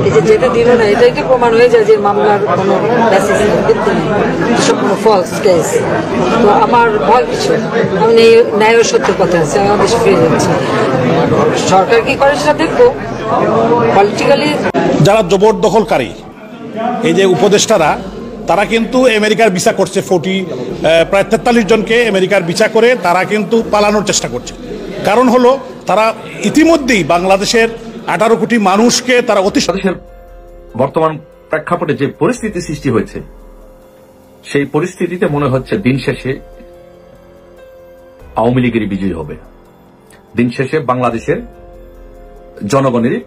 এই যে যেতে দিল না, এটাই কি প্রমাণ হয়ে যায় যে মামলার কোনো বেসিস নেই, ভিত্তি নেই, সম্পূর্ণ ফলস কেস। তো আমার ভয় কিছু, আমি ন্যায় ও সত্যের পথে আছি, আমি দেশে ফিরে যাচ্ছি। সরকার কি করে সেটা দেখবো। পলিটিক্যালি যারা জবরদখলকারী, এই যে উপদেষ্টারা, তারা কিন্তু আমেরিকার ভিসা করছে, প্রায় 43 জনকে আমেরিকার ভিসা করে তারা কিন্তু পালানোর চেষ্টা করছে। কারণ হলো তারা ইতিমধ্যেই বাংলাদেশের 18 কোটি মানুষকে তারা দেশের বর্তমান প্রেক্ষাপটে যে পরিস্থিতি সৃষ্টি হয়েছে, সেই পরিস্থিতিতে মনে হচ্ছে দিন শেষে আওয়ামী লীগেরই বিজয় হবে, দিন শেষে বাংলাদেশের জনগণেরই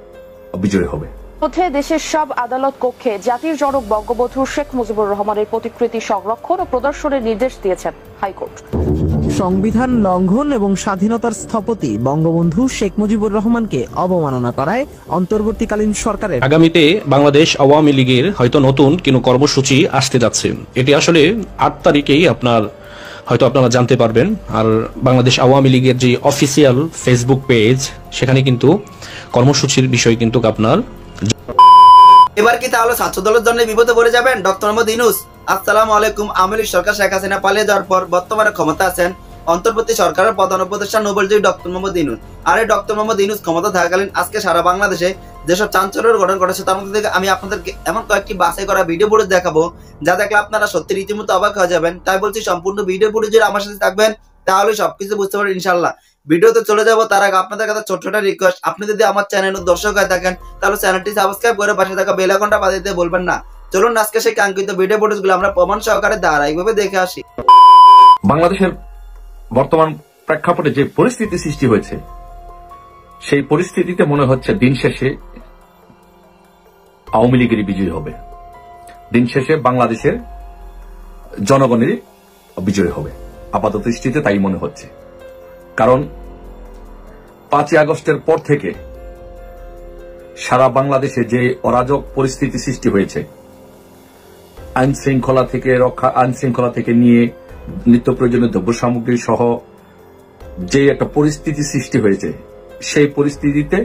বিজয় হবে। মধ্যে দেশের সব আদালত কক্ষে জাতির জনক বঙ্গবন্ধু শেখ মুজিবুর রহমানের প্রতিকৃতি সংরক্ষণ ও প্রদর্শনের নির্দেশ দিয়েছেন হাইকোর্ট। সংবিধান লঙ্ঘন এবং স্বাধীনতার স্থপতি বঙ্গবন্ধু শেখ মুজিবুর রহমানকে অবমাননা করায় অন্তর্বর্তীকালীন সরকারের আগামীতে বাংলাদেশ আওয়ামী লীগের হয়তো নতুন কোনো কর্মসূচি আসতে যাচ্ছে। এটি আসলে 8 তারিখেই হয়তো আপনারা জানতে পারবেন। আর বাংলাদেশ আওয়ামী লীগের যে অফিসিয়াল ফেসবুক পেজ, সেখানে কিন্তু কর্মসূচির বিষয় কিন্তু আপনার। এবার কি তাহলে ছাত্র দলের জন্য বিপদে পড়ে যাবেন ডক্টর মোহাম্মদ ইউনূস? আসসালামু আলাইকুম। আওয়ামী লীগ সরকার শেখ হাসিনা পালিয়ে যাওয়ার পর বর্তমানে ক্ষমতা আছেন অন্তর্বর্তী সরকারের প্রধান উপদেষ্টা নোবেলজয়ী ডক্টর মোহাম্মদ ইউনূস। আর এই ডক্টর মোহাম্মদ ইউনূস ক্ষমতা থাকাকালীন আজকে সারা বাংলাদেশে যেসব চাঞ্চল্যের ঘটনা ঘটেছে, তার মধ্যে থেকে আমি আপনাদেরকে এমন কয়েকটি বাছাই করা ভিডিও ফুটেজ দেখাবো, যা দেখলে আপনারা সত্যি রীতিমতো অবাক হয়ে যাবেন। তাই বলছি, সম্পূর্ণ ভিডিও ফুটেজের আমার সাথে থাকবেন, তাহলে সবকিছু বুঝতে পারবেন ইনশাল্লাহ। ভিডিওতে চলে যাবো তার আগে আপনাদের কাছে ছোট্ট একটা রিকোয়েস্ট, আপনি যদি আমার চ্যানেলের দর্শক হয়ে থাকেন তাহলে চ্যানেলটি সাবস্ক্রাইব করে পাশে থাকা বেল আইকনটা বাজিয়ে দিতে বলবেন না। চলুন আজকে সেই কাঙ্ক্ষিত ভিডিও ফুটেজগুলো আমরা প্রমাণ সহকারে ধারাবাহিকভাবে দেখে আসি। বাংলাদেশের বর্তমান প্রেক্ষাপটে যে পরিস্থিতি সৃষ্টি হয়েছে, সেই পরিস্থিতিতে মনে হচ্ছে দিন শেষে আওয়ামী লীগেরই বিজয় হবে, দিন শেষে বাংলাদেশের জনগণেরই বিজয় হবে। আপাতত দৃষ্টিতে তাই মনে হচ্ছে। কারণ 5ই আগস্টের পর থেকে সারা বাংলাদেশে যে অরাজক পরিস্থিতি সৃষ্টি হয়েছে, আইন শৃঙ্খলা থেকে নিয়ে নিত্য প্রয়োজনীয় দ্রব্য সামগ্রী সহ যে একটা পরিস্থিতি সৃষ্টি হয়েছে, সেই পরিস্থিতিতে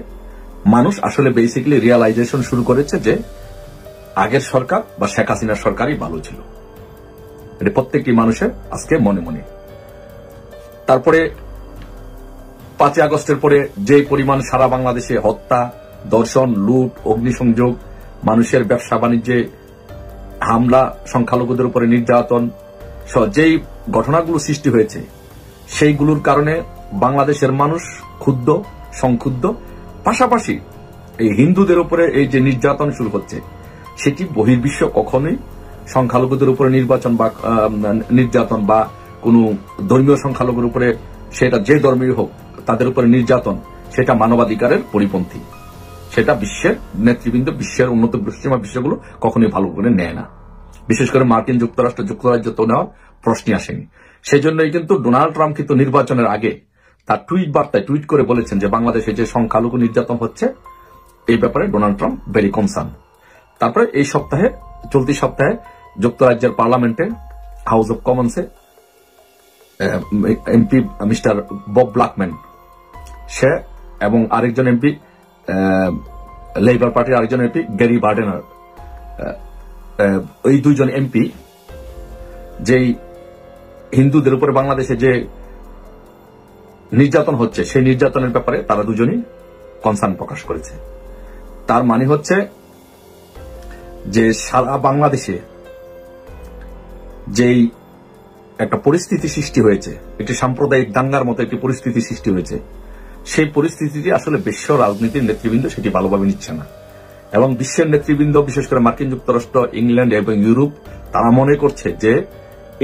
মানুষ আসলে বেসিক্যালি রিয়ালাইজেশন শুরু করেছে যে আগের সরকার বা শেখ হাসিনার সরকারই ভালো ছিল। এটা প্রত্যেকটি মানুষের আজকে মনে মনে। তারপরে 5ই আগস্টের পরে যে পরিমাণ সারা বাংলাদেশে হত্যা, ধর্ষণ, লুট, অগ্নিসংযোগ, মানুষের ব্যবসা বাণিজ্যে হামলা, সংখ্যালঘুদের উপরে নির্যাতন, যেই ঘটনাগুলো সৃষ্টি হয়েছে, সেইগুলোর কারণে বাংলাদেশের মানুষ ক্ষুব্ধ, সংক্ষুব্ধ। পাশাপাশি এই হিন্দুদের উপরে এই যে নির্যাতন শুরু হচ্ছে, সেটি বহির্বিশ্ব কখনোই সংখ্যালঘুদের উপরে নির্যাতন বা কোনো ধর্মীয় সংখ্যালঘুর উপরে, সেটা যে ধর্মীয় হোক, তাদের উপরে নির্যাতন, সেটা মানবাধিকারের পরিপন্থী। সেটা বিশ্বের নেতৃবৃন্দ, বিশ্বের উন্নত পশ্চিমা বিশ্বগুলো কখনোই ভালো করে নেয় না। বিশেষ করে মার্কিন যুক্তরাজ্য তো নেওয়ার প্রশ্নই আসেনি। সেই জন্যই কিন্তু ডোনাল্ড ট্রাম্প কিন্তু নির্বাচনের আগে তার টুইট করে বলেছেন যে বাংলাদেশে যে সংখ্যালঘু নির্যাতন হচ্ছে, এই ব্যাপারে ডোনাল্ড ট্রাম্প ভেরি কনসার্ন। তারপরে এই চলতি সপ্তাহে যুক্তরাজ্যের পার্লামেন্টে হাউস অব কমন্সে এমপি মিস্টার বব ব্ল্যাকম্যান, সে এবং আরেকজন এমপি, লেবার পার্টির আরেকজন এমপি গ্যারি বার্ডেনার, ওই 2 জন এমপি যেই হিন্দুদের উপরে বাংলাদেশে যে নির্যাতন হচ্ছে, সেই নির্যাতনের ব্যাপারে তারা দুজনই কনসার্ন প্রকাশ করেছে। তার মানে হচ্ছে যে সারা বাংলাদেশে যেই একটা পরিস্থিতি সৃষ্টি হয়েছে, একটি সাম্প্রদায়িক দাঙ্গার মতো একটি পরিস্থিতি সৃষ্টি হয়েছে, সেই পরিস্থিতিটি আসলে বিশ্ব রাজনীতির নেতৃবৃন্দ সেটি ভালোভাবে নিচ্ছে না। এবং বিশ্বের নেতৃবৃন্দ, বিশেষ করে মার্কিন যুক্তরাষ্ট্র, ইংল্যান্ড এবং ইউরোপ, তারা মনে করছে যে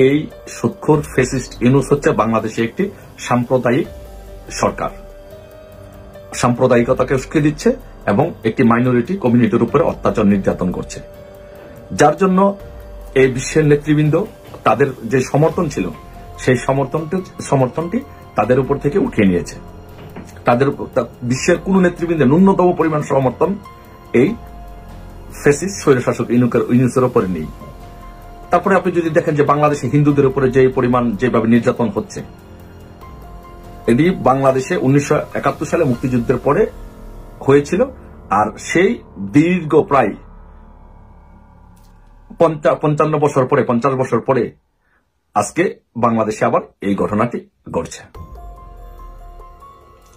এই সুৎখোর ফ্যাসিস্ট ইউনূস হচ্ছে বাংলাদেশে একটি সাম্প্রদায়িক সরকার, সাম্প্রদায়িকতাকে উস্কে দিচ্ছে এবং একটি মাইনরিটি কমিউনিটির উপরে অত্যাচার নির্যাতন করছে। যার জন্য এই বিশ্বের নেতৃবৃন্দ তাদের যে সমর্থন ছিল, সেই সমর্থনটি তাদের উপর থেকে উঠিয়ে নিয়েছে। তাদের বিশ্বের কোন নেতৃবৃন্দের ন্যূনতম পরিমাণ সমর্থন এই ফ্যাসিস্ট স্বৈরশাসক ইউনূসের উপরে নেই। তারপরে আপনি যদি দেখেন যে বাংলাদেশে হিন্দুদের উপরে যে পরিমাণ যেভাবে নির্যাতন হচ্ছে, এটি বাংলাদেশে 1971 সালে মুক্তিযুদ্ধের পরে হয়েছিল, আর সেই দীর্ঘ প্রায় 55 বছর পরে 50 বছর পরে আজকে বাংলাদেশে আবার এই ঘটনাটি ঘটছে।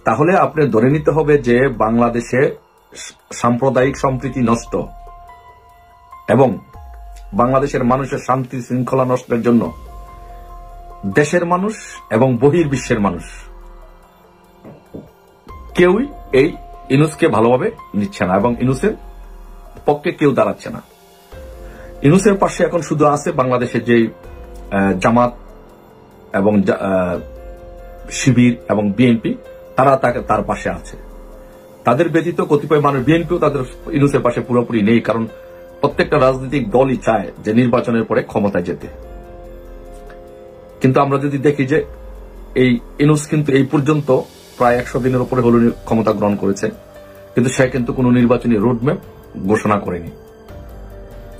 তাহলে আপনি ধরে নিতে হবে যে বাংলাদেশে সাম্প্রদায়িক সম্প্রীতি নষ্ট এবং বাংলাদেশের মানুষের শান্তি শৃঙ্খলা নষ্টের জন্য দেশের মানুষ এবং বহির্বিশ্বের মানুষ কেউই এই ইউনূসকে ভালোভাবে নিচ্ছে না এবং ইউনূসের পক্ষে কেউ দাঁড়াচ্ছে না। ইউনূসের পাশে এখন শুধু আছে বাংলাদেশের যে জামাত এবং শিবির এবং বিএনপি, তারা তার পাশে আছে। তাদের ব্যতীত কতিপয় মানুষ, বিএনপিও তাদের ইউনূসের পাশে পুরোপুরি নেই, কারণ প্রত্যেকটা রাজনৈতিক দলই চায় যে নির্বাচনের পরে ক্ষমতায় যেতে। কিন্তু আমরা যদি দেখি যে এই ইউনূস কিন্তু এই পর্যন্ত প্রায় 100 দিনের উপরে হল ক্ষমতা গ্রহণ করেছে, কিন্তু সে কিন্তু কোনো নির্বাচনী রোডম্যাপ ঘোষণা করেনি,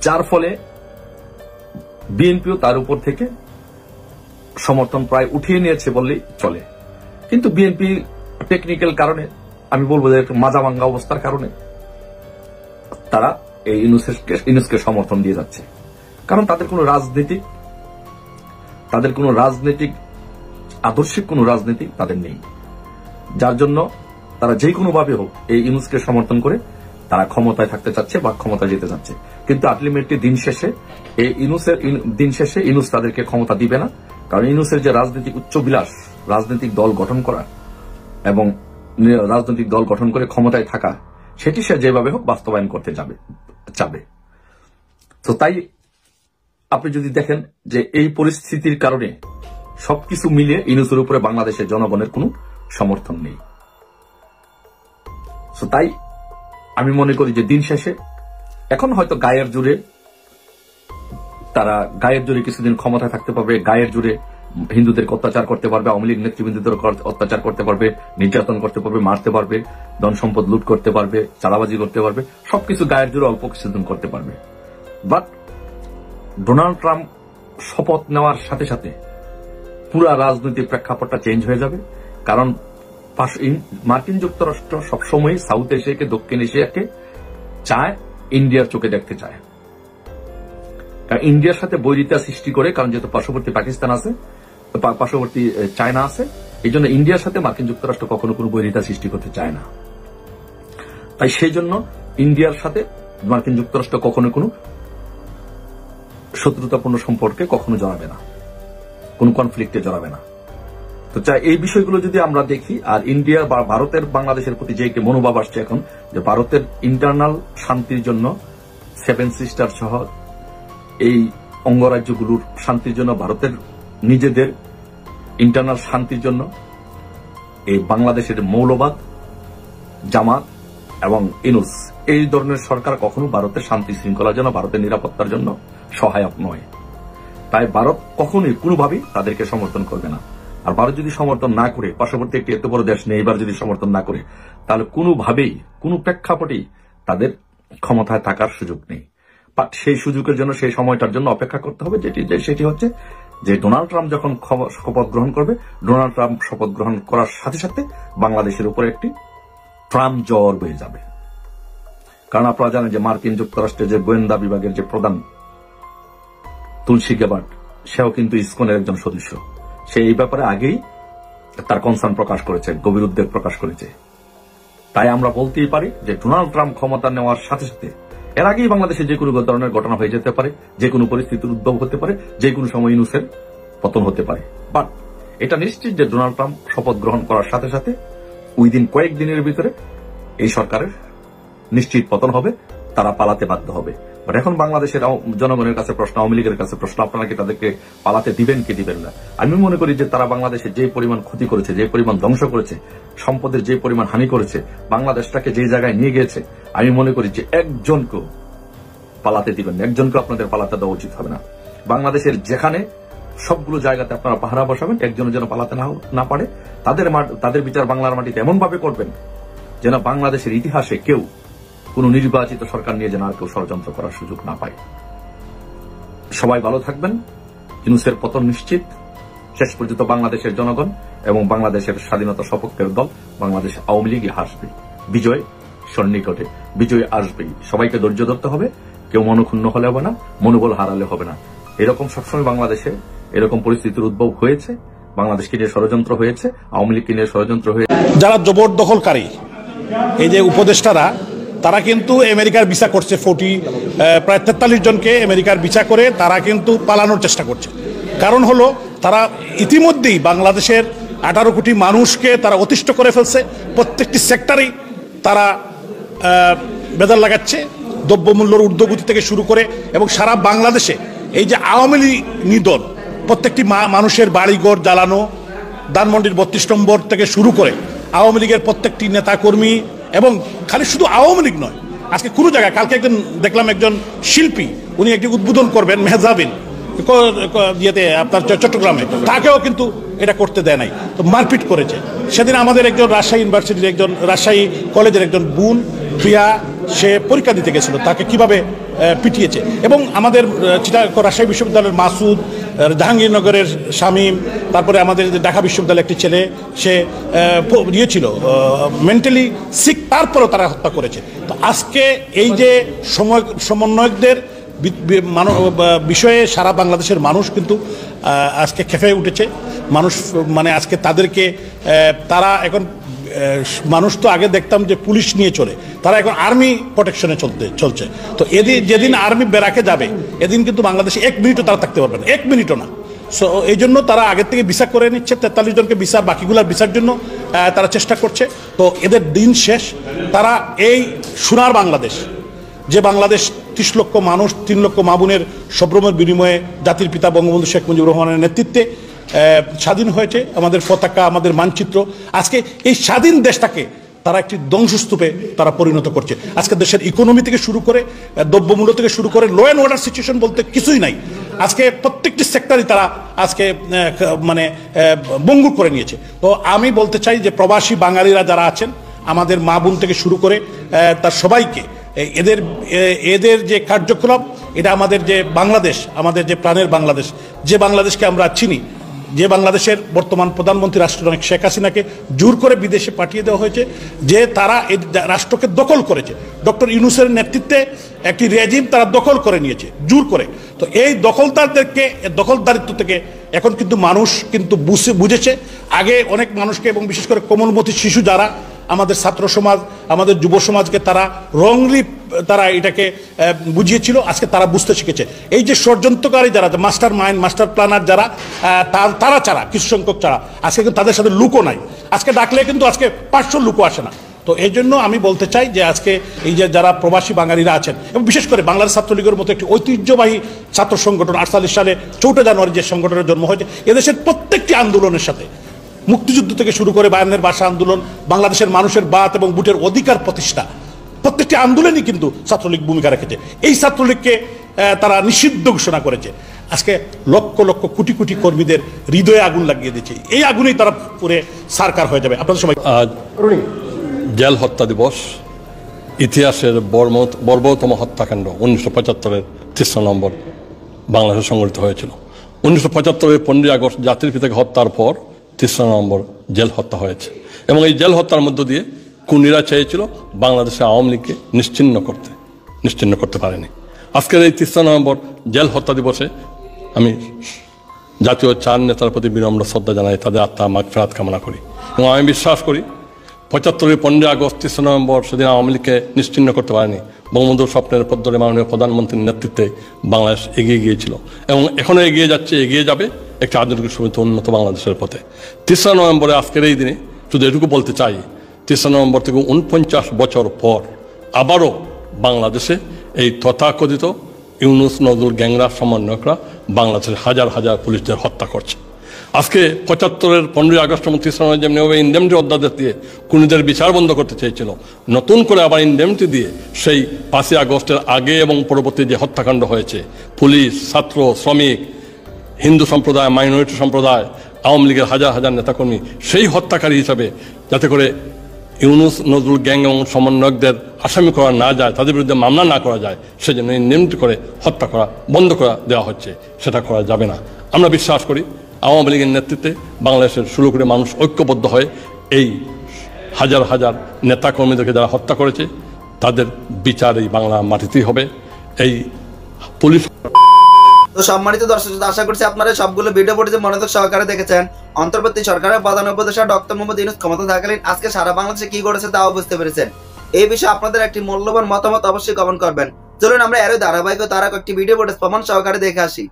যার ফলে বিএনপিও তার উপর থেকে সমর্থন প্রায় উঠিয়ে নিয়েছে বললেই চলে। কিন্তু বিএনপি টেকনিক্যাল কারণে, আমি বলবো যে একটু মাজা ভাঙ্গা অবস্থার কারণে তারা এই ইউনূসকে সমর্থন দিয়ে যাচ্ছে, কারণ তাদের কোনো রাজনৈতিক আদর্শিক কোনো রাজনীতি তাদের নেই, যার জন্য তারা যে কোনো ভাবে হোক এই ইউনূসকে সমর্থন করে তারা ক্ষমতায় থাকতে চাচ্ছে বা ক্ষমতায় যেতে চাচ্ছে। কিন্তু আলটিমেটলি দিন শেষে ইউনূস তাদেরকে ক্ষমতা দিবে না, কারণ ইউনূসের যে রাজনৈতিক উচ্চবিলাস, রাজনৈতিক দল গঠন করা এবং রাজনৈতিক দল গঠন করে ক্ষমতায় থাকা, সেটি সে যেভাবে হোক বাস্তবায়ন করতে চাবে। তো তাই আপনি যদি দেখেন যে এই পরিস্থিতির কারণে সবকিছু মিলিয়ে ইউনূসের উপরে বাংলাদেশের জনগণের কোনো সমর্থন নেই। তো তাই আমি মনে করি যে দিন শেষে এখন হয়তো গায়ের জোরে কিছুদিন ক্ষমতায় থাকতে পারবে, গায়ের জোরে হিন্দুদেরকে অত্যাচার করতে পারবে, আওয়ামী লীগ নেতৃবৃন্দদের অত্যাচার করতে পারবে, নির্যাতন করতে পারবে, মারতে পারবে, ধন সম্পদ লুট করতে পারবে, চাঁদাবাজি করতে পারবে, সবকিছু গায়ের জোরে অল্প কিছুদিন করতে পারবে। বাট ডোনাল্ড ট্রাম্প শপথ নেওয়ার সাথে সাথে পুরা রাজনৈতিক প্রেক্ষাপটটা চেঞ্জ হয়ে যাবে, কারণ মার্কিন যুক্তরাষ্ট্র সবসময় সাউথ এশিয়াকে, দক্ষিণ এশিয়াকে চায় ইন্ডিয়ার চোখে দেখতে চায়, কারণ ইন্ডিয়ার সাথে বৈরিতা সৃষ্টি করে, কারণ যেহেতু পার্শ্ববর্তী পাকিস্তান আছে, পার্শ্ববর্তী চায়না আছে, এই জন্য ইন্ডিয়ার সাথে মার্কিন যুক্তরাষ্ট্র কখনো কোনো বৈরিতা সৃষ্টি করতে চায় না। তাই সেই জন্য ইন্ডিয়ার সাথে মার্কিন যুক্তরাষ্ট্র কখনো কোনো শত্রুতাপূর্ণ সম্পর্কে কখনো জড়াবে না, কোন কনফ্লিক্টে জড়াবে না। তো চাই এই বিষয়গুলো যদি আমরা দেখি, আর ইন্ডিয়া বা ভারতের বাংলাদেশের প্রতি যে একটি মনোভাব আসছে এখন, যে ভারতের ইন্টারনাল শান্তির জন্য, 7 সিস্টার সহ এই অঙ্গরাজ্যগুলোর শান্তির জন্য, ভারতের নিজেদের ইন্টারনাল শান্তির জন্য এই বাংলাদেশের মৌলবাদ, জামাত এবং ইউনূস এই ধরনের সরকার কখনো ভারতের শান্তি শৃঙ্খলার জন্য, ভারতের নিরাপত্তার জন্য সহায়ক নয়। তাই ভারত কখনোই কোনোভাবেই তাদেরকে সমর্থন করবে না। আর ভারত যদি সমর্থন না করে, পার্শ্ববর্তী একটি এত বড় দেশ নেই, এবার যদি সমর্থন না করে, তাহলে কোনোভাবেই কোনো প্রেক্ষাপটেই তাদের ক্ষমতায় থাকার সুযোগ নেই। বাট সেই সুযোগের জন্য, সেই সময়টার জন্য অপেক্ষা করতে হবে, সেটি হচ্ছে যে ডোনাল্ড ট্রাম্প যখন শপথ গ্রহণ করবে, ডোনাল্ড ট্রাম্প শপথ গ্রহণ করার সাথে সাথে বাংলাদেশের উপরে একটি ট্রাম্প জ্বর বয়ে যাবে। কারণ আপনারা জানেন যে মার্কিন যুক্তরাষ্ট্রের যে গোয়েন্দা বিভাগের যে প্রধান তুলসী গ্যাবার্ট, সেও কিন্তু ইসকনের একজন সদস্য। সে এই ব্যাপারে আগেই তার কনসার্ন প্রকাশ করেছে, গভীর উদ্বেগ প্রকাশ করেছে। তাই আমরা বলতেই পারি যে ডোনাল্ড ট্রাম্প ক্ষমতা নেওয়ার সাথে সাথে এর আগেই বাংলাদেশে যে কোনো ধরনের ঘটনা হয়ে যেতে পারে, যে কোনো পরিস্থিতির উদ্ভব হতে পারে, যে কোনো সময় ইউনূসের পতন হতে পারে। বাট এটা নিশ্চিত যে ডোনাল্ড ট্রাম্প শপথ গ্রহণ করার সাথে সাথে উইদিন কয়েকদিনের ভিতরে এই সরকারের নিশ্চিত পতন হবে, তারা পালাতে বাধ্য হবে। বাট এখন বাংলাদেশের জনগণের কাছে প্রশ্ন, আওয়ামী লীগের কাছে প্রশ্ন, আপনারা কি তাদেরকে পালাতে দিবেন কি দিবেন না? আমি মনে করি যে তারা বাংলাদেশে যে পরিমাণ ক্ষতি করেছে, যে পরিমাণ ধ্বংস করেছে, সম্পদের যে পরিমাণ হানি করেছে, বাংলাদেশটাকে যে জায়গায় নিয়ে গিয়েছে, আমি মনে করি যে একজনকেও পালাতে দিবেন না, একজনকে আপনাদের পালাতে দেওয়া উচিত হবে না। বাংলাদেশের যেখানে সবগুলো জায়গাতে আপনারা পাহারা বসাবেন, একজনের যেন পালাতে না পারে, তাদের বিচার বাংলার মাটিতে এমন ভাবে করবেন যেন বাংলাদেশের ইতিহাসে কেউ কোন নির্বাচিত সরকার নিয়ে যেন আর কেউ ষড়যন্ত্র করার সুযোগ না পায়। সবাই ভালো থাকবেন। ইউনূসের পতন নিশ্চিত। শেষ পর্যন্ত বাংলাদেশের জনগণ এবং বাংলাদেশের স্বাধীনতা সপক্ষের দল বাংলাদেশ আওয়ামী লীগই হাসবে। বিজয় সন্নিকটে বিজয় আসবেই। সবাইকে ধৈর্য ধরতে হবে, কেউ মনক্ষুণ্ণ হলে হবে না, মনোবল হারালে হবে না। এরকম সবসময় বাংলাদেশে এরকম পরিস্থিতির উদ্ভব হয়েছে, বাংলাদেশকে নিয়ে ষড়যন্ত্র হয়েছে, আওয়ামী লীগকে নিয়ে ষড়যন্ত্র হয়েছে। যারা জবরদখলকারী এই যে উপদেষ্টারা, তারা কিন্তু আমেরিকার ভিসা করছে, প্রায় 43 জনকে আমেরিকার ভিসা করে তারা কিন্তু পালানোর চেষ্টা করছে। কারণ হলো তারা ইতিমধ্যেই বাংলাদেশের 18 কোটি মানুষকে তারা অতিষ্ঠ করে ফেলছে। প্রত্যেকটি সেক্টরেই তারা বেদাল লাগাচ্ছে, দ্রব্যমূল্যের ঊর্ধ্বগতি থেকে শুরু করে, এবং সারা বাংলাদেশে এই যে আওয়ামী লীগ নিধন, প্রত্যেকটি মানুষের বাড়িঘর জ্বালানো, ধানমন্ডির 32 নম্বর থেকে শুরু করে আওয়ামী লীগের প্রত্যেকটি নেতাকর্মী, এবং খালি শুধু আওয়ামী লীগ নয়, আজকে কোনো জায়গায় কালকে একজন দেখলাম একজন শিল্পী, উনি একটি উদ্বোধন করবেন মেহজাবিন ইয়েতে আপনার চট্টগ্রামে, তাকেও কিন্তু এটা করতে দেয় নাই, তো মারপিট করেছে। সেদিন আমাদের একজন রাজশাহী ইউনিভার্সিটির একজন রাজশাহী কলেজের একজন বোন প্রিয়া, সে পরীক্ষা দিতে গেছিল, তাকে কিভাবে পিটিয়েছে। এবং আমাদের রাজশাহী বিশ্ববিদ্যালয়ের মাসুদ, জাহাঙ্গীরনগরের শামীম, তারপরে আমাদের ঢাকা বিশ্ববিদ্যালয়ের একটি ছেলে, সে ছিল মেন্টালি সিক, তারপরেও তারা হত্যা করেছে। তো আজকে এই যে সমন্বয়কদের বিষয়ে সারা বাংলাদেশের মানুষ কিন্তু আজকে খেপে উঠেছে। মানুষ মানে আজকে তাদেরকে তারা এখন, মানুষ তো আগে দেখতাম যে পুলিশ নিয়ে চলে, তারা এখন আর্মি প্রোটেকশনে চলছে। তো যেদিন আর্মি বেরাকে যাবে, এদিন কিন্তু বাংলাদেশে 1 মিনিটও তারা থাকতে পারবে না, 1 মিনিটও না। সো এই জন্য তারা আগের থেকে ভিসা করে নিচ্ছে, 43 জনকে ভিসা, বাকিগুলার ভিসার জন্য তারা চেষ্টা করছে। তো এদের দিন শেষ। তারা এই সোনার বাংলাদেশ, যে বাংলাদেশ 30 লক্ষ মানুষ, 3 লক্ষ মা বোনের সম্ভ্রমের বিনিময়ে জাতির পিতা বঙ্গবন্ধু শেখ মুজিবুর রহমানের নেতৃত্বে স্বাধীন হয়েছে, আমাদের পতাকা, আমাদের মানচিত্র, আজকে এই স্বাধীন দেশটাকে তারা একটি ধ্বংসস্তূপে তারা পরিণত করছে। আজকে দেশের ইকোনমি থেকে শুরু করে, দ্রব্যমূল্য থেকে শুরু করে, ল অ্যান্ড অর্ডার সিচুয়েশন বলতে কিছুই নাই। আজকে প্রত্যেকটি সেক্টরই তারা আজকে মানে ভঙ্গুর করে নিয়েছে। তো আমি বলতে চাই যে প্রবাসী বাঙালিরা যারা আছেন, আমাদের মা বোন থেকে শুরু করে তার সবাইকে, এদের যে কার্যকলাপ, এটা আমাদের যে বাংলাদেশ, আমাদের যে প্রাণের বাংলাদেশ, যে বাংলাদেশকে আমরা চিনি, যে বাংলাদেশের বর্তমান প্রধানমন্ত্রী রাষ্ট্রনায়ক শেখ হাসিনাকে জোর করে বিদেশে পাঠিয়ে দেওয়া হয়েছে, যে তারা এই রাষ্ট্রকে দখল করেছে, ডক্টর ইউনূসের নেতৃত্বে একটি রেজিম তারা দখল করে নিয়েছে জোর করে। তো এই দখলদারিত্ব থেকে এখন কিন্তু মানুষ কিন্তু বুঝেছে। আগে অনেক মানুষকে, এবং বিশেষ করে কোমলমতি শিশু যারা, আমাদের ছাত্র সমাজ, আমাদের যুব সমাজকে তারা রংলি তারা এটাকে বুঝিয়েছিল, আজকে তারা বুঝতে শিখেছে। এই যে ষড়যন্ত্রকারী যারা, মাস্টার মাইন্ড, মাস্টার প্ল্যানার যারা, তারা ছাড়া, কিছু সংখ্যক ছাড়া, আজকে কিন্তু তাদের সাথে লুকও নাই। আজকে ডাকলে কিন্তু আজকে 500 লুকও আসে না। তো এই জন্য আমি বলতে চাই যে আজকে এই যে যারা প্রবাসী বাঙালিরা আছেন, এবং বিশেষ করে বাংলাদেশ ছাত্রলীগের মতো একটি ঐতিহ্যবাহী ছাত্র সংগঠন, 48 সালে 4 জানুয়ারি যে সংগঠনের জন্ম হয়েছে, এদেশের প্রত্যেকটি আন্দোলনের সাথে, মুক্তিযুদ্ধ থেকে শুরু করে 52-এর ভাষা আন্দোলন, বাংলাদেশের মানুষের বাত এবং বুটের অধিকার প্রতিষ্ঠা, প্রত্যেকটি আন্দোলনই কিন্তু ছাত্রলীগ ভূমিকা রেখেছে। এই ছাত্রলীগকে তারা নিষিদ্ধ ঘোষণা করেছে। আজকে লক্ষ লক্ষ কোটি কোটি কর্মীদের হৃদয়ে আগুন লাগিয়ে দিয়েছে। এই আগুনেই তারা পুরে সারকার হয়ে যাবে। আপনাদের সবাই আজ জেল হত্যা দিবস, ইতিহাসের বর্বরতম হত্যাকাণ্ড 1975-এর 3 নম্বর বাংলাদেশে সংঘটিত হয়েছিল। 1975-এর 15 আগস্ট জাতির পিতাকে হত্যার পর 3 নম্বর জেল হত্যা হয়েছে, এবং এই জেল হত্যার মধ্য দিয়ে খুনিরা চেয়েছিল বাংলাদেশে আওয়ামী লীগকে নিশ্চিহ্ন করতে পারেনি। আজকের এই 3 নভেম্বর জেল হত্যা দিবসে আমি জাতীয় 4 নেতার প্রতি বিনম্র শ্রদ্ধা জানাই, তাদের আত্মা মাগফিরাত কামনা করি। এবং আমি বিশ্বাস করি 75-এর 15 আগস্ট 3 নভেম্বর সেদিন আওয়ামী লীগকে নিশ্চিহ্ন করতে পারেনি। বঙ্গবন্ধুর স্বপ্নের পথ ধরে মাননীয় প্রধানমন্ত্রীর নেতৃত্বে বাংলাদেশ এগিয়ে গিয়েছিল, এবং এখনও এগিয়ে যাচ্ছে, এগিয়ে যাবে একটি আধুনিক সমৃদ্ধ উন্নত বাংলাদেশের পথে। 3 নভেম্বরে আজকের এই দিনে শুধু এটুকু বলতে চাই, 3 নভেম্বর থেকে 49 বছর পর আবারও বাংলাদেশে এই তথাকথিত ইউনূস নজরুল গ্যাংরা সমন্বয়করা বাংলাদেশের হাজার হাজার পুলিশদের হত্যা করছে। আজকে 75-এর 15 আগস্ট এবং 3 নভেম্বর যেমনিভাবে ইন্ডেমনিটি অধ্যাদেশ দিয়ে খুনিদের বিচার বন্ধ করতে চেয়েছিল, নতুন করে আবার ইন্ডেমনিটি দিয়ে সেই 5 আগস্টের আগে এবং পরবর্তী যে হত্যাকাণ্ড হয়েছে, পুলিশ, ছাত্র, শ্রমিক, হিন্দু সম্প্রদায়, মাইনরিটি সম্প্রদায়, আওয়ামী লীগের হাজার হাজার নেতাকর্মী, সেই হত্যাকারী হিসাবে যাতে করে ইউনূস নজরুল গ্যাং এবং সমন্বয়কদের আসামি করা না যায়, তাদের বিরুদ্ধে মামলা না করা যায়, সেজন্য ইন্ডেমনিটি করে হত্যা করা বন্ধ করে দেওয়া হচ্ছে। সেটা করা যাবে না। আমরা বিশ্বাস করি আওয়ামী লীগের নেতৃত্বে বাংলাদেশের 16 কোটি মানুষ ঐক্যবদ্ধ হয়ে এই হাজার হাজার নেতাকর্মীদেরকে যারা হত্যা করেছে তাদের বিচার এই বাংলা মাটিতেই হবে। এই পুলিশ। তো সম্মানিত দর্শক, আশা করছি আপনারা সবগুলো ভিডিও ফুটেজ মনোযোগ সহকারে দেখেছেন। অন্তর্বর্তী সরকারের প্রধান উপদেষ্টা ডক্টর মোহাম্মদ ইউনূস ক্ষমতা থাকালীন আজকে সারা বাংলাদেশে কি ঘটেছে তাও বুঝতে পেরেছেন। এই বিষয়ে আপনাদের একটি মূল্যবান মতামত অবশ্যই কমেন্ট করবেন। চলুন আমরা এর ধারাবাহিকতা আর একটি ভিডিও ফুটেজ প্রমাণ সহকারে দেখে আসি।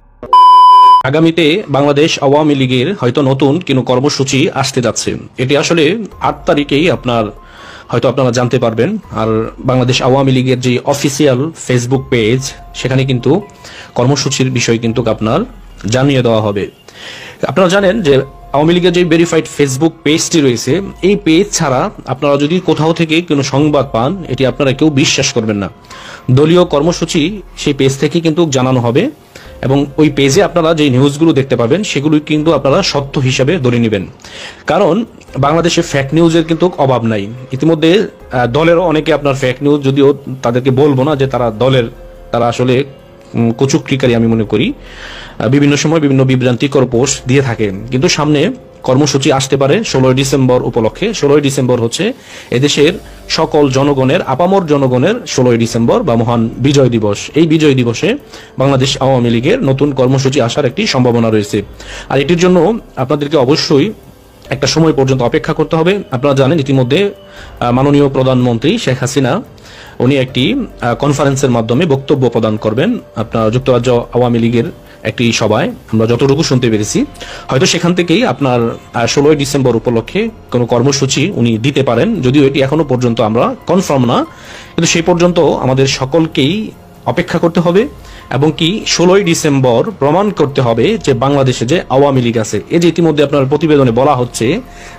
আগামীতে বাংলাদেশ আওয়ামী লীগের হয়তো নতুন কোনো কর্মসূচি আসতে যাচ্ছে। এটি আসলে 8 তারিখেই আপনারা জানতে পারবেন। আর বাংলাদেশ আওয়ামী লীগের যে অফিসিয়াল ফেসবুক পেজ, সেখানে কিন্তু কর্মসূচির বিষয় কিন্তু আপনার জানিয়ে দেওয়া হবে। আপনারা জানেন যে আওয়ামী লীগের যে ভেরিফাইড ফেসবুক পেজটি রয়েছে, এই পেজ ছাড়া আপনারা যদি কোথাও থেকে কোনো সংবাদ পান, এটি আপনারা কেউ বিশ্বাস করবেন না। দলীয় কর্মসূচি সেই পেজ থেকে কিন্তু জানানো হবে এবং ওই পেজে আপনারা যে নিউজগুলো দেখতে পাবেন সেগুলো কিন্তু আপনারা সত্য হিসাবে ধরে নেবেন। কারণ বাংলাদেশে ফেক নিউজের কিন্তু অভাব নাই। ইতিমধ্যে দলেরও অনেকে আপনার ফেক নিউজ, যদিও তাদেরকে বলবো না যে তারা আসলে কুচুক্রিকারী, আমি মনে করি বিভিন্ন সময় বিভিন্ন বিভ্রান্তিকর পোস্ট দিয়ে থাকে। কিন্তু সামনে কর্মসূচি আসতে পারে 16 ডিসেম্বর উপলক্ষে। 16 ডিসেম্বর হচ্ছে এদেশের সকল জনগণের, আপামর জনগণের 16 ডিসেম্বর বা মহান বিজয় দিবস। এই বিজয় দিবসে বাংলাদেশ আওয়ামী লীগের নতুন কর্মসূচি আসার একটি সম্ভাবনা রয়েছে। আর এটির জন্য আপনাদেরকে অবশ্যই একটা সময় পর্যন্ত অপেক্ষা করতে হবে। আপনারা জানেন ইতিমধ্যে মাননীয় প্রধানমন্ত্রী শেখ হাসিনা উনি একটি কনফারেন্সের মাধ্যমে বক্তব্য প্রদান করবেন আপনার যুক্তরাজ্য আওয়ামী লীগের একটি সভায়, আমরা যতটুকু শুনতে পেরেছি। হয়তো সেখান থেকেই আপনার 16 ডিসেম্বর উপলক্ষে কোনো কর্মসূচি উনি দিতে পারেন, যদিও এটি এখনো পর্যন্ত আমরা কনফার্ম না। কিন্তু সেই পর্যন্ত আমাদের সকলকেই অপেক্ষা করতে হবে এবং কি 16 ডিসেম্বর প্রমাণ করতে হবে যে বাংলাদেশে যে আওয়ামী লীগ আছে। এই যে ইতিমধ্যে আপনার প্রতিবেদনে বলা হচ্ছে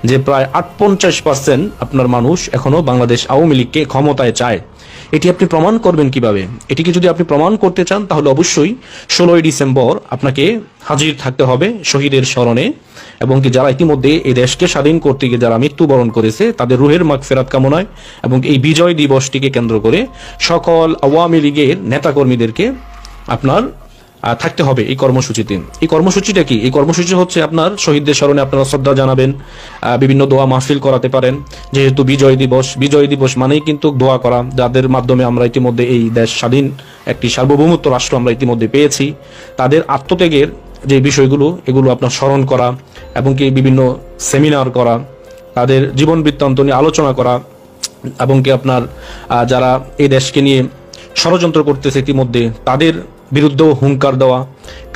যে প্রায় 48% আপনার মানুষ এখনো বাংলাদেশ আওয়ামী লীগকে ক্ষমতায় চায়। এটি আপনি প্রমাণ করবেন কিভাবে? এটিকে যদি আপনি প্রমাণ করতে চান তাহলে অবশ্যই 16 ডিসেম্বর আপনাকে হাজির থাকতে হবে শহীদের স্মরণে এবং কি যারা ইতিমধ্যে এই দেশকে স্বাধীন করতে গিয়ে যারা মৃত্যুবরণ করেছে তাদের রুহের মাগফিরাত কামনায় এবং এই বিজয় দিবসটিকে কেন্দ্র করে সকল আওয়ামী লীগের নেতাকর্মীদেরকে আপনার থাকতে হবে এই কর্মসূচিতে। এই কর্মসূচিটা কি? এই কর্মসূচি হচ্ছে আপনার শহীদদের স্মরণে আপনারা শ্রদ্ধা জানাবেন, বিভিন্ন দোয়া মাহফিল করাতে পারেন। যেহেতু বিজয় দিবস মানেই কিন্তু দোয়া করা, যাদের মাধ্যমে আমরা ইতিমধ্যে এই দেশ স্বাধীন একটি সার্বভৌমত্ব রাষ্ট্র আমরা ইতিমধ্যে পেয়েছি, তাদের আত্মত্যাগের যে বিষয়গুলো এগুলো আপনার স্মরণ করা এবং কি বিভিন্ন সেমিনার করা, তাদের জীবন বৃত্তান্ত নিয়ে আলোচনা করা এবং কি আপনার যারা এই দেশকে নিয়ে ষড়যন্ত্র করতেছে ইতিমধ্যে তাদের বিরুদ্ধেও হুঙ্কার দেওয়া।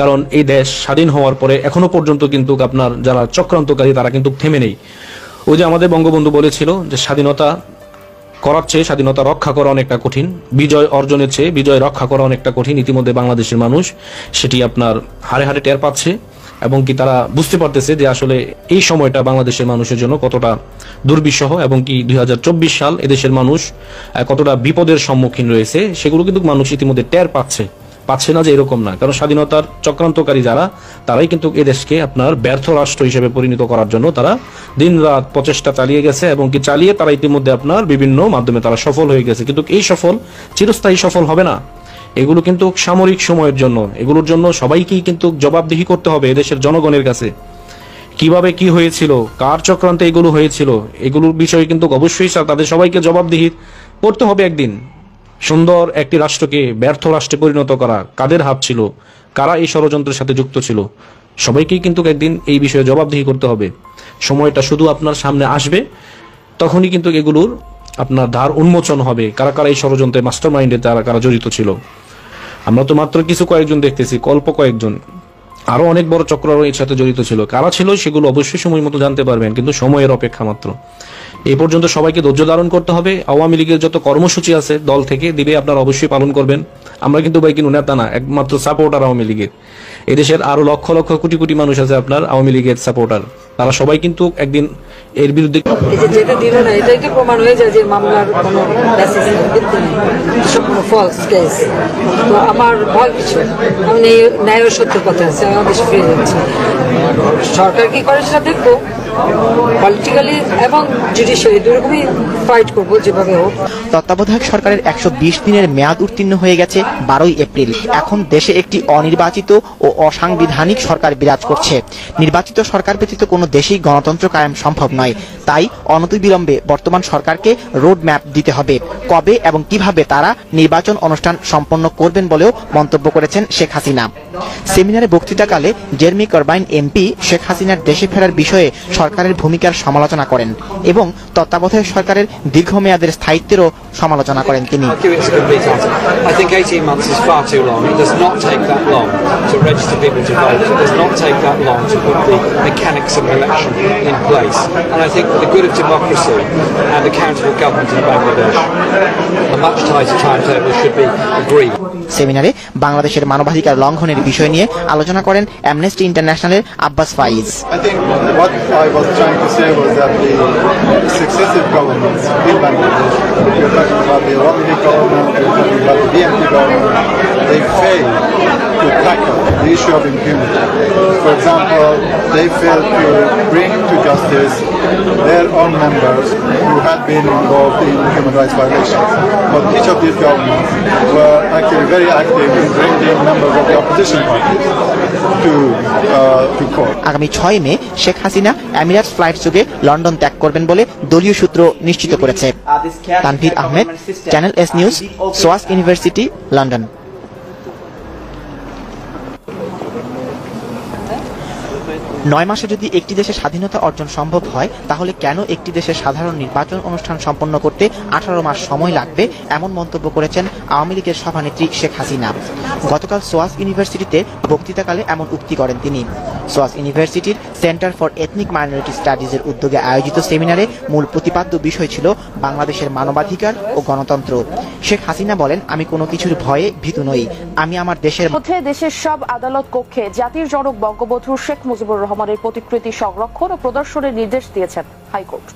কারণ এই দেশ স্বাধীন হওয়ার পরে এখনো পর্যন্ত কিন্তু আপনার যারা চক্রান্তকারী তারা কিন্তু থেমে নেই। ওই যে আমাদের বঙ্গবন্ধু বলেছিল যে স্বাধীনতা করার চেয়ে স্বাধীনতা রক্ষা করা অনেকটা কঠিন, বিজয় অর্জনের চেয়ে বিজয় রক্ষা করা অনেকটা কঠিন। ইতিমধ্যে বাংলাদেশের মানুষ সেটি আপনার হাড়ে হাড়ে টের পাচ্ছে এবং কি তারা বুঝতে পারতেছে যে আসলে এই সময়টা বাংলাদেশের মানুষের জন্য কতটা দুর্বিষহ এবং কি 2024 সাল এদেশের মানুষ কতটা বিপদের সম্মুখীন রয়েছে সেগুলো কিন্তু মানুষ ইতিমধ্যে টের পাচ্ছে না যে এরকম না। কারণ স্বাধীনতার চক্রান্তকারী যারা তারাই কিন্তু এদেশকে আপনার ব্যর্থ রাষ্ট্র হিসেবে পরিণত করার জন্য তারা দিন রাত প্রচেষ্টা চালিয়ে গেছে এবং কি চালিয়ে তারা ইতিমধ্যে আপনার বিভিন্ন মাধ্যমে তারা সফল হয়ে গেছে। কিন্তু এই সফল চিরস্থায়ী সফল হবে না, এগুলো কিন্তু সাময়িক সময়ের জন্য। এগুলোর জন্য সবাইকেই কিন্তু জবাবদিহি করতে হবে এদেশের জনগণের কাছে। কিভাবে কি হয়েছিল, কার চক্রান্তে এগুলো হয়েছিল, এগুলোর বিষয়ে কিন্তু অবশ্যই তাদের সবাইকে জবাবদিহি করতে হবে। একদিন সুন্দর একটি রাষ্ট্রকে ব্যর্থ রাষ্ট্রে পরিণত করা কাদের হাত ছিল, কারা এই ষড়যন্ত্রের সাথে যুক্ত ছিল, সবাইকেই কিন্তু একদিন এই বিষয়ে জবাবদিহি করতে হবে। সময়টা শুধু আপনার সামনে আসবে, তখনই কিন্তু এগুলোর আপনার ধার উন্মোচন হবে, কারা কারা এই ষড়যন্ত্রে মাস্টার মাইন্ডে কারা জড়িত ছিল। আমরা তো মাত্র কয়েকজন দেখতেছি, অল্প কয়েকজন, আরো অনেক বড় চক্র এর সাথে জড়িত ছিল। কারা ছিল সেগুলো অবশ্যই সময় মতো জানতে পারবেন, কিন্তু সময়ের অপেক্ষা মাত্র। এই পর্যন্ত সবাইকে ধৈর্য ধারণ করতে হবে। আওয়ামী লীগের যত কর্মসূচি আছে দল থেকে দিবে আপনারা অবশ্যই পালন করবেন। আমরা কিন্তু ভাই কিন্তু নেতা না, একমাত্র সাপোর্টার আওয়ামী লীগের। এদেশের আরো লক্ষ লক্ষ কোটি কোটি মানুষ আছে আপনার আওয়ামী লীগের সাপোর্টার, তারা সবাই কিন্তু একদিন এর বিরুদ্ধে যেটা দিল না এটাই কি প্রমাণ হয়ে যায় যে মামলার কোনো বেসিস নেই, ভিত্তি নেই, সম্পূর্ণ ফলস কেস। তো আমার ভয় কিছু, আমি ন্যায় ও সত্যের পথে আছি, আমি দেশে ফিরে যাচ্ছি। সরকার কি করে সেটা দেখবো। পলিটিক্যালি এবং জুডিশিয়ারি দুরকমই ফাইট করবো যেভাবে হোক। তত্ত্বাবধায়ক সরকারের 120 দিনের মেয়াদ উত্তীর্ণ হয়ে গেছে 12ই এপ্রিল। এখন দেশে একটি অনির্বাচিত ও অসাংবিধানিক সরকার বিরাজ করছে। নির্বাচিত সরকার ব্যতীত কোনো দেশেই গণতন্ত্র কায়েম সম্ভব নয়। তাই অনতিবিলম্বে বর্তমান সরকারকে রোড ম্যাপ দিতে হবে, কবে এবং কিভাবে তারা নির্বাচন অনুষ্ঠান সম্পন্ন করবেন বলেও মন্তব্য করেছেন শেখ হাসিনা। সেমিনারে বক্তৃতাকালে জেরেমি করবাইন এমপি শেখ হাসিনার দেশে ফেরার বিষয়ে সরকারের ভূমিকার সমালোচনা করেন এবং তত্ত্বাবধায়ক সরকারের দীর্ঘমেয়াদের স্থায়িত্বেরও সমালোচনা করেন তিনি। I think 18 months is far too long. It does not take that long to register people to vote. It does not take that long to put the mechanics of election in place. And I think for the good of democracy and accountable government in Bangladesh, a much tighter timetable should be agreed. সেমিনারে বাংলাদেশের মানবাধিকার লঙ্ঘনের বিষয় নিয়ে আলোচনা করেন Amnesty ইন্টারন্যাশনালের Abbas Faiz. I think what I was trying to say was that the successive governments in Bangladesh, we're talking about the Awami League government, we're talking about the BNP government, they failed to tackle the issue of impunity. For example, they failed to bring to justice their own members who had been involved in human rights violations. But each of these governments were actually very active in bringing members of the opposition parties to court. আগামী 6 May Sheikh Hasina Emirates flight যোগে London ত্যাগ করবেন বলে দলীয় সূত্র নিশ্চিত করেছে। Tanvir Ahmed, channel S news, SOAS university, London. 9 মাসে যদি একটি দেশে স্বাধীনতা অর্জন সম্ভব হয়, তাহলে কেন একটি দেশের সাধারণ নির্বাচন অনুষ্ঠান সম্পন্ন করতে 18 মাস সময় লাগবে, এমন মন্তব্য করেছেন আওয়ামী লীগের সভানেত্রী শেখ হাসিনা। গতকাল সোয়াস ইউনিভার্সিটিতে বক্তৃতাকালে এমন উক্তি করেন তিনি। সোয়াস ইউনিভার্সিটির সেন্টার ফর এথনিক মাইনরিটি স্টাডিজের উদ্যোগে আয়োজিত সেমিনারে মূল প্রতিপাদ্য বিষয় ছিল বাংলাদেশের মানবাধিকার ও গণতন্ত্র। শেখ হাসিনা বলেন, আমি কোনো কিছুর ভয়ে ভীতু নই, আমি আমার দেশের মধ্যে দেশের সব আদালত কক্ষে জাতির জনক বঙ্গবন্ধু শেখ মুজিবুর রহমানের প্রতিকৃতি সংরক্ষণ ও প্রদর্শনের নির্দেশ দিয়েছেন হাইকোর্ট।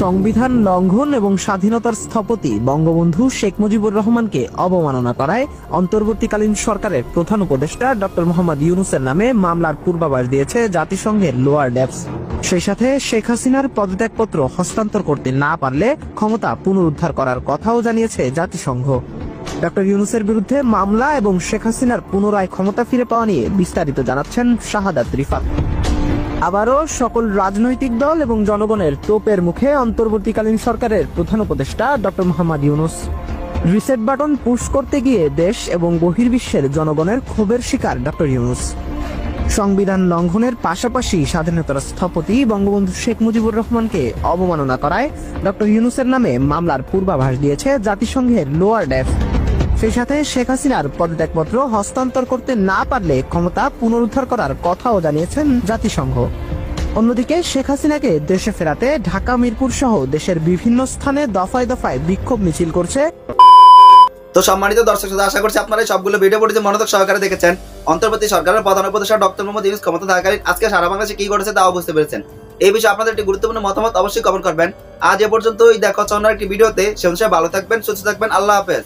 সংবিধান লঙ্ঘন এবং স্বাধীনতার স্থপতি বঙ্গবন্ধু শেখ মুজিবুর রহমানকে অবমাননা করায় অন্তর্বর্তীকালীন সরকারের প্রধান উপদেষ্টা ডক্টর মোহাম্মদ ইউনূসের নামে মামলার পূর্বাভাস দিয়েছে জাতিসংঘের লোয়ার ডেস্ক। সেই সাথে শেখ হাসিনার পদত্যাগপত্র হস্তান্তর করতে না পারলে ক্ষমতা পুনরুদ্ধার করার কথাও জানিয়েছে জাতিসংঘ। ডক্টর ইউনূসের বিরুদ্ধে মামলা এবং শেখ হাসিনার পুনরায় ক্ষমতা ফিরে পাওয়া নিয়ে বিস্তারিত জানাচ্ছেন শাহাদাত রিফাত। আবারও সকল রাজনৈতিক দল এবং জনগণের তোপের মুখে অন্তর্বর্তীকালীন সরকারের প্রধান উপদেষ্টা doctor Mohammad Yunus. Reset button push করতে গিয়ে দেশ এবং বহির্বিশ্বের জনগণের ক্ষোভের শিকার ডক্টর ইউনূস। সংবিধান লঙ্ঘনের পাশাপাশি স্বাধীনতার স্থপতি বঙ্গবন্ধু শেখ মুজিবুর রহমানকে অবমাননা করায় ডক্টর ইউনূসের নামে মামলার পূর্বাভাস দিয়েছে জাতিসংঘের লোয়ার ডেস্ক। সেই সাথে শেখ হাসিনার পদত্যাগপত্র হস্তান্তর করতে না পারলে ক্ষমতা পুনরুদ্ধার করার কথাও জানিয়েছেন জাতিসংঘ। অন্যদিকে শেখ হাসিনাকে দেশে ফেরাতে ঢাকা, মিরপুর সহ দেশের বিভিন্ন স্থানে দফায় দফায় বিক্ষোভ মিছিল করছে। তো সম্মানিত দর্শক শ্রোতা, আশা করছি আপনারা সবগুলো ভিডিও পড়ে মনোযোগ সহকারে দেখেছেন। অন্তর্বর্তী সরকারের প্রধান উপদেষ্টা ডক্টর মোহাম্মদ ইউনূস ক্ষমতা থাকাকালীন আজকে সারা বাংলাদেশে কি ঘটেছে তাও বুঝতে পেরেছেন। এই বিষয়ে আপনাদের একটি গুরুত্বপূর্ণ মতামত অবশ্যই কমেন্ট করবেন। আজ এ পর্যন্তই, দেখা হচ্ছে অন্য একটি ভিডিওতে। সে অনুসারে ভালো থাকবেন, সুস্থ থাকবেন। আল্লাহ হাফেজ।